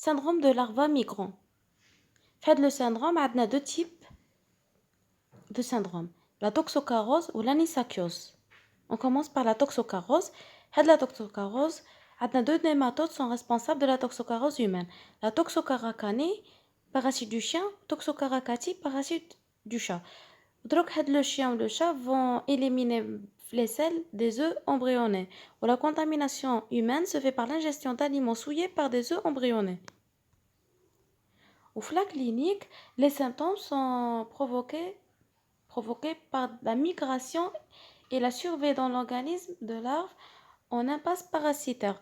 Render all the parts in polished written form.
syndrome de larva migrant. Fait le syndrome, on a deux types de syndrome, la toxocarose ou l'anisakhiose. On commence par la toxocarose. La toxocarose, on a deux nématodes sont responsables de la toxocarose humaine. La toxocaracanie, parasite du chien, toxocaracati, parasite du chat. Donc, le chien ou le chat vont éliminer les selles des œufs embryonnés. Ou la contamination humaine se fait par l'ingestion d'aliments souillés par des œufs embryonnés. Au la clinique, les symptômes sont provoqués par la migration et la survie dans l'organisme de larves en impasse parasitaire.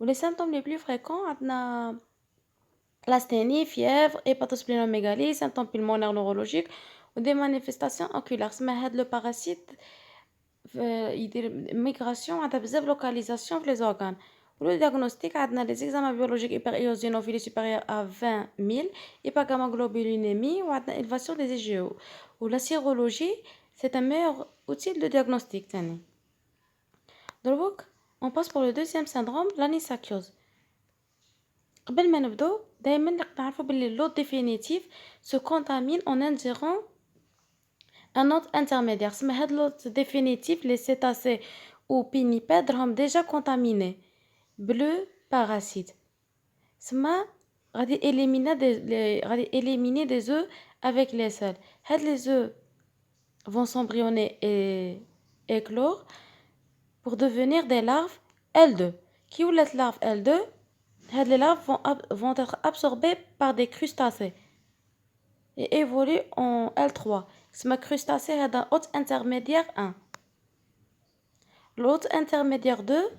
Les symptômes les plus fréquents sont l'asthénie, fièvre, hépatosplénomégalie, symptômes pulmonaires neurologiques ou des manifestations oculaires. Le parasite يدير migration à بزاف localisation في les organes. Pour le diagnostic, on a les examens biologiques hyper-éosinophilie supérieure à 20 000, hypergammaglobulinémie ou élévation des IgE. Ou la sérologie, c'est un meilleur outil de diagnostic. Donc, on passe pour le deuxième syndrome, l'anisakhiose. قبل ما نبدو دائما نعرفوا باللي l'hôte définitif se contamine en ingérant un hôte intermédiaire. C'est l'hôte définitif, les cétacés ou pinnipèdes sont déjà contaminés. Bleu, parasite. C'est éliminer des œufs avec les selles. Les œufs vont s'embryonner et éclore pour devenir des larves L2. Qui ou les larves L2, les larves vont être absorbées par des crustacés et évoluent en L3. C'est crustacé est un hôte intermédiaire 1. L'hôte intermédiaire 2,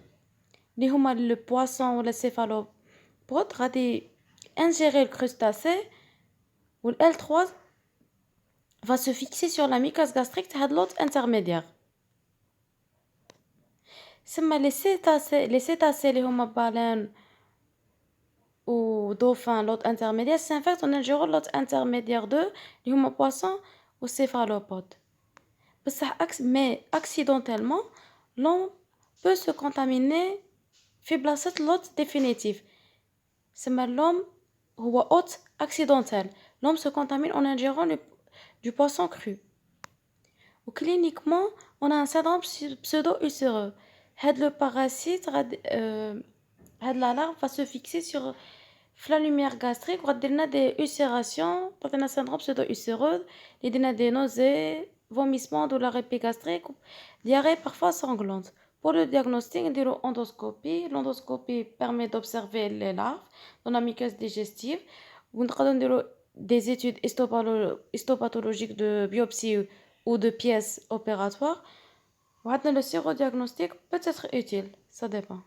le poisson ou le céphalopode, va ingérer le crustacé ou le L3 va se fixer sur la muqueuse gastrique de l'hôte intermédiaire. Les cétacés, les baleines ou dauphins, l'hôte intermédiaire, c'est en fait on ingère l'hôte intermédiaire 2, les poissons ou céphalopode. Mais accidentellement, l'homme peut se contaminer par l'hôte définitif. C'est l'homme ou hôte accidentel. L'homme se contamine en ingérant du poisson cru. Ou cliniquement, on a un syndrome pseudo-ulcéreux. Le parasite, la larve va se fixer sur la lumière gastrique, on a des ulcérations, on a un syndrome pseudo-ulcéreux, on a des nausées, vomissements, douleurs épigastriques, diarrhée parfois sanglante. Pour le diagnostic, on dit l'endoscopie. L'endoscopie permet d'observer les larves dans la muqueuse digestive. On a des études histopathologiques de biopsie ou de pièces opératoires. Le sérodiagnostic peut être utile, ça dépend.